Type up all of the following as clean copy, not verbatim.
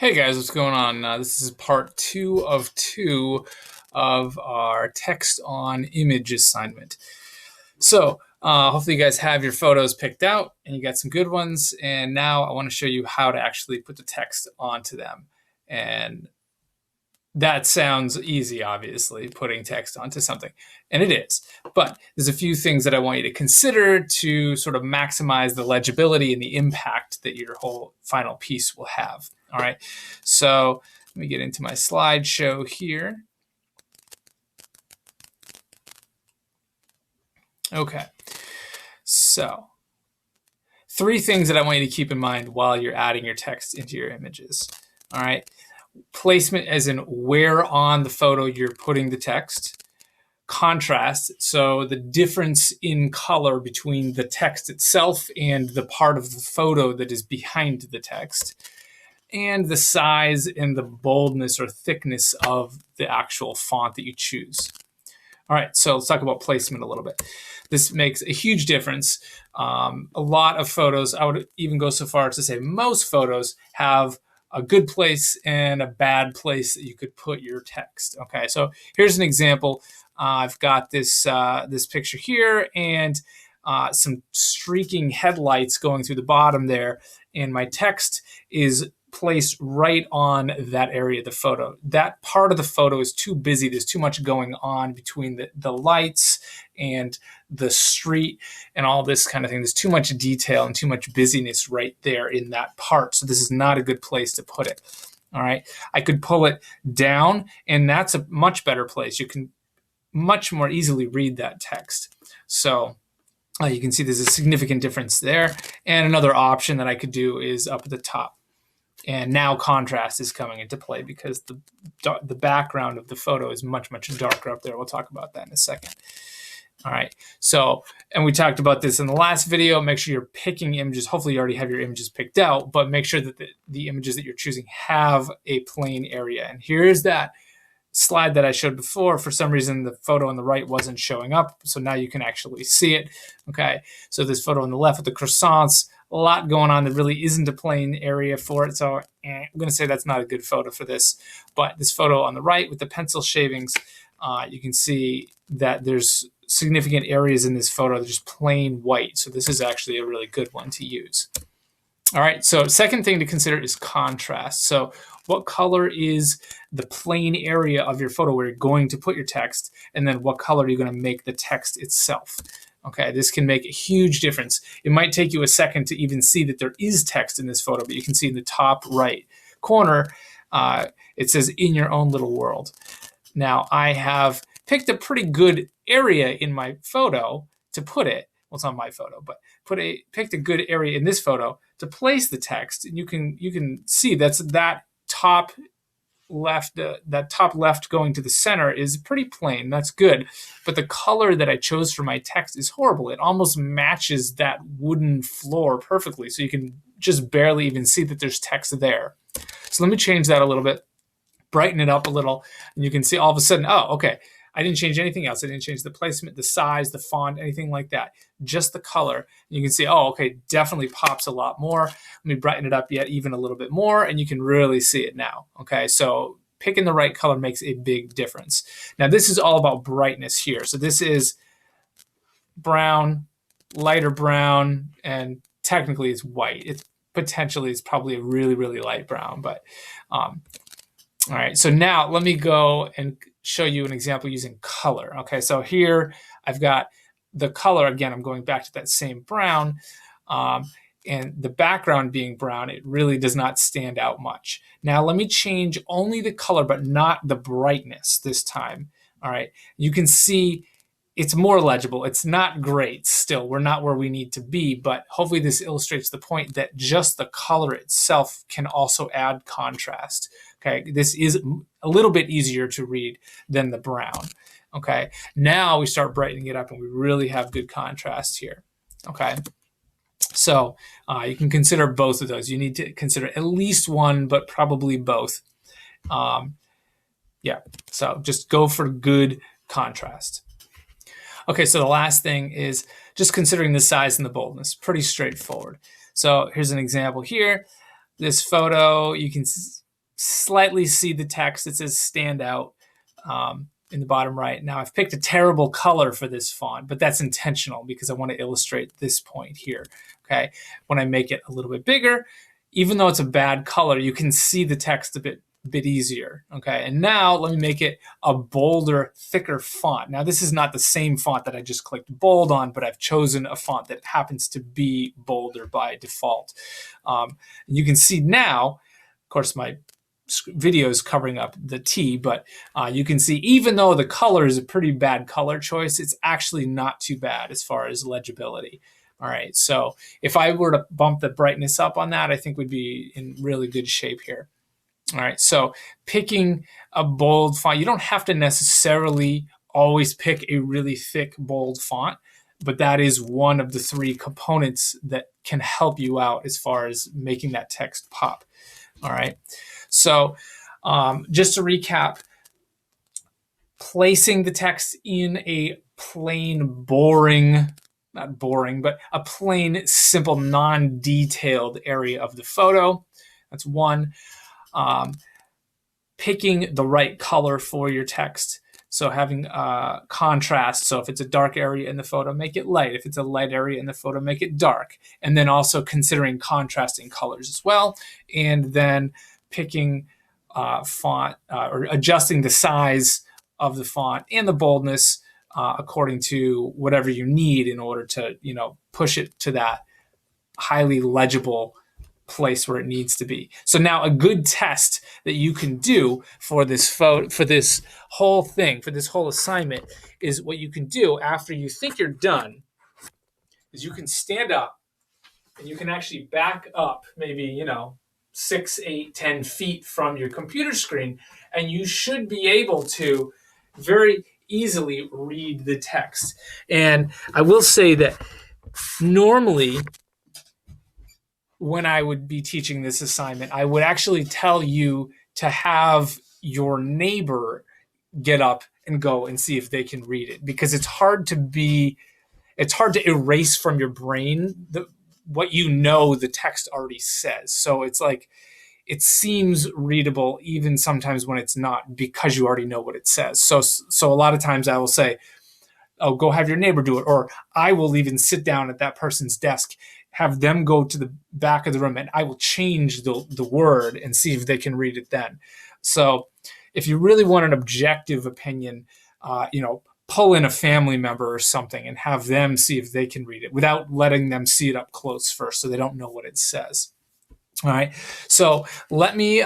Hey guys, what's going on? This is part 2 of our text on image assignment. So hopefully you guys have your photos picked out and you got some good ones. And now I want to show you how to actually put the text onto them. And that sounds easy, obviously, putting text onto something, and it is. But there's a few things that I want you to consider to sort of maximize the legibility and the impact that your whole final piece will have. All right, so let me get into my slideshow here. Okay, so 3 things that I want you to keep in mind while you're adding your text into your images. All right, placement as in where on the photo you're putting the text. Contrast, so the difference in color between the text itself and the part of the photo that is behind the text. And the size and the boldness or thickness of the actual font that you choose. All right, so let's talk about placement a little bit. This makes a huge difference. A lot of photos, I would even go so far as to say most photos have a good place and a bad place that you could put your text. Okay, so here's an example. I've got this this picture here and some streaking headlights going through the bottom there, and my text is placed right on that area of the photo. That part of the photo is too busy. There's too much going on between the lights and the street and all this kind of thing. There's too much detail and too much busyness right there in that part. So this is not a good place to put it. All right. I could pull it down, and that's a much better place. You can much more easily read that text. So you can see there's a significant difference there. And another option that I could do is up at the top. And now contrast is coming into play because the background of the photo is much, much darker up there. We'll talk about that in a second. All right, so, and we talked about this in the last video. Make sure you're picking images. Hopefully you already have your images picked out, but make sure that the images that you're choosing have a plain area. And here's that slide that I showed before. For some reason, the photo on the right wasn't showing up, so now you can actually see it. Okay, so this photo on the left with the croissants, a lot going on. There really isn't a plain area for it, so I'm going to say that's not a good photo for this. But this photo on the right with the pencil shavings, you can see that there's significant areas in this photo that are just plain white. So this is actually a really good one to use. All right, so second thing to consider is contrast. So what color is the plain area of your photo where you're going to put your text, and then what color are you going to make the text itself? Okay, this can make a huge difference. It might take you a second to even see that there is text in this photo, but you can see in the top right corner, it says "in your own little world." Now, I have picked a pretty good area in my photo to put it. Well, it's not my photo, but picked a good area in this photo to place the text. And you can see that's that top left, that top left going to the center is pretty plain. That's good. But the color that I chose for my text is horrible. It almost matches that wooden floor perfectly. So you can just barely even see that there's text there. So let me change that a little bit, brighten it up a little, and you can see all of a sudden, oh, okay, I didn't change anything else. I didn't change the placement, the size, the font, anything like that. Just the color. And you can see, oh, okay, definitely pops a lot more. Let me brighten it up yet even a little bit more, and you can really see it now. Okay, so picking the right color makes a big difference. Now, this is all about brightness here. So this is brown, lighter brown, and technically it's white. It's probably a really, really light brown, but all right, so now let me go and show you an example using color. Okay, so here I've got the color. Again, I'm going back to that same brown, and the background being brown, it really does not stand out much. Now let me change only the color, but not the brightness this time. All right, you can see it's more legible. It's not great still. We're not where we need to be, but hopefully this illustrates the point that just the color itself can also add contrast. Okay, this is a little bit easier to read than the brown. Okay, now we start brightening it up and we really have good contrast here. Okay, so you can consider both of those. You need to consider at least one, but probably both. Yeah, so just go for good contrast. Okay, so the last thing is just considering the size and the boldness. Pretty straightforward. So here's an example here. This photo, you can slightly see the text. It says standout in the bottom right. Now I've picked a terrible color for this font, but that's intentional because I want to illustrate this point here. Okay, when I make it a little bit bigger, even though it's a bad color, you can see the text a bit easier. Okay, and now let me make it a bolder, thicker font. Now this is not the same font that I just clicked bold on, but I've chosen a font that happens to be bolder by default. And you can see now, of course, my video is covering up the T, but you can see even though the color is a pretty bad color choice, it's actually not too bad as far as legibility. All right, so if I were to bump the brightness up on that, I think we'd be in really good shape here. All right, so picking a bold font, you don't have to necessarily always pick a really thick, bold font, but that is one of the 3 components that can help you out as far as making that text pop. All right, so just to recap, placing the text in a plain, boring, not boring, but a plain, simple, non-detailed area of the photo. That's one. Picking the right color for your text. So having contrast. So if it's a dark area in the photo, make it light. If it's a light area in the photo, make it dark. And then also considering contrasting colors as well. And then picking font or adjusting the size of the font and the boldness according to whatever you need in order to, push it to that highly legible place where it needs to be. So now a good test that you can do for this whole thing, for this whole assignment, is what you can do after you think you're done is you can stand up and you can actually back up maybe 6, 8, 10 feet from your computer screen, and you should be able to very easily read the text. And I will say that normally when I would be teaching this assignment, I would actually tell you to have your neighbor get up and go and see if they can read it, because it's hard to erase from your brain what the text already says. So it's like, it seems readable even sometimes when it's not, because you already know what it says. So a lot of times I will say, oh, go have your neighbor do it. Or I will even sit down at that person's desk, have them go to the back of the room, and I will change the word and see if they can read it then. So if you really want an objective opinion, pull in a family member or something and have them see if they can read it without letting them see it up close first, so they don't know what it says. All right, so let me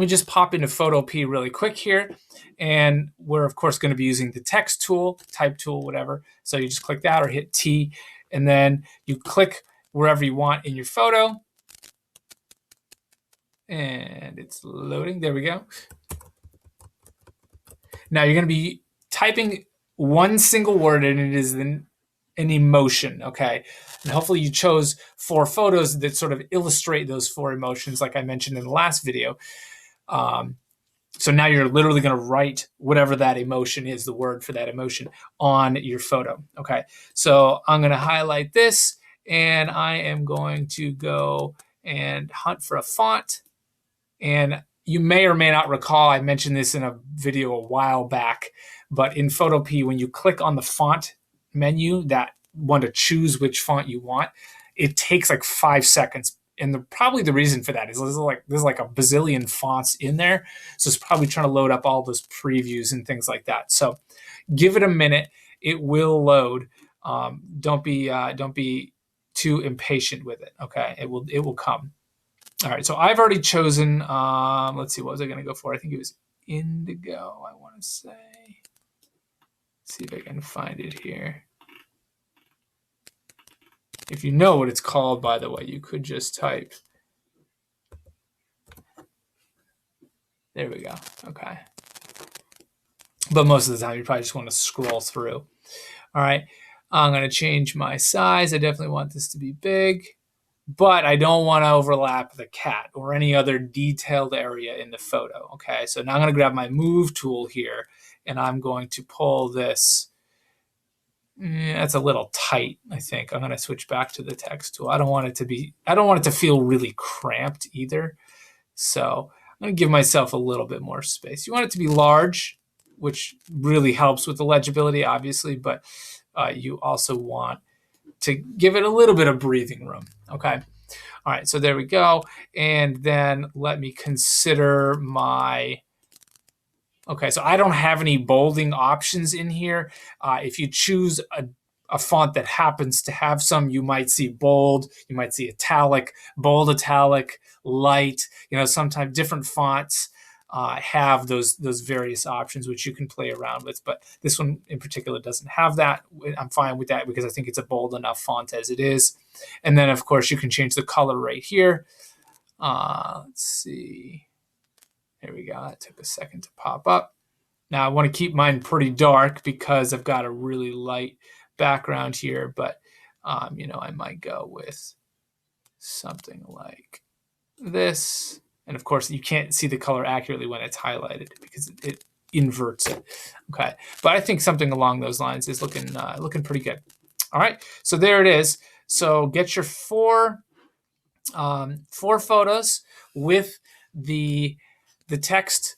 just pop into Photo P really quick here, and we're of course going to be using the text tool, type tool, whatever. So you just click that or hit T, and then you click wherever you want in your photo, and it's loading. There we go. Now you're going to be typing one single word, and it is an emotion, okay? And hopefully you chose 4 photos that sort of illustrate those 4 emotions like I mentioned in the last video. So now you're literally going to write whatever that emotion is, the word for that emotion, on your photo, okay? So I'm going to highlight this, and I am going to go and hunt for a font. And you may or may not recall, I mentioned this in a video a while back, but in Photo P, when you click on the font menu, that one to choose which font you want, it takes like 5 seconds. And probably the reason for that is there's like a bazillion fonts in there. So it's probably trying to load up all those previews and things like that. So give it a minute. It will load. Don't be too impatient with it. Okay. It will come. All right. So I've already chosen, let's see, what was I going to go for? I think it was indigo, I want to say. See if I can find it here. If you know what it's called, by the way, you could just type. There we go. Okay. But most of the time, you probably just want to scroll through. All right. I'm going to change my size. I definitely want this to be big, but I don't want to overlap the cat or any other detailed area in the photo. Okay. So now I'm going to grab my move tool here, and I'm going to pull this. That's a little tight, I think. I'm going to switch back to the text tool. I don't want it to feel really cramped either. So I'm going to give myself a little bit more space. You want it to be large, which really helps with the legibility, obviously, but you also want to give it a little bit of breathing room. Okay. All right. So there we go. And then let me consider my. Okay, so I don't have any bolding options in here. If you choose a font that happens to have some, you might see bold, you might see italic, bold italic, light. Sometimes different fonts have those various options which you can play around with. But this one in particular doesn't have that. I'm fine with that because I think it's a bold enough font as it is. And then, of course, you can change the color right here. Let's see. There we go. It took a second to pop up. Now I want to keep mine pretty dark because I've got a really light background here, but I might go with something like this. And of course, you can't see the color accurately when it's highlighted because it inverts it. Okay, but I think something along those lines is looking pretty good. All right, so there it is. So get your four photos with the text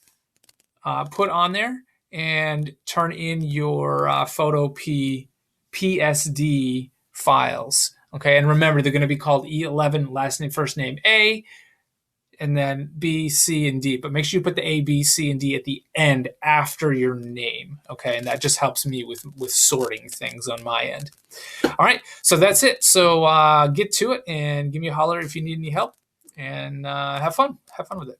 put on there, and turn in your photo PSD files. Okay, and remember they're going to be called E11, last name, first name A, and then B, C, and D. But make sure you put the A, B, C, and D at the end after your name. Okay, and that just helps me with sorting things on my end. All right, so that's it. So get to it and give me a holler if you need any help, and have fun. Have fun with it.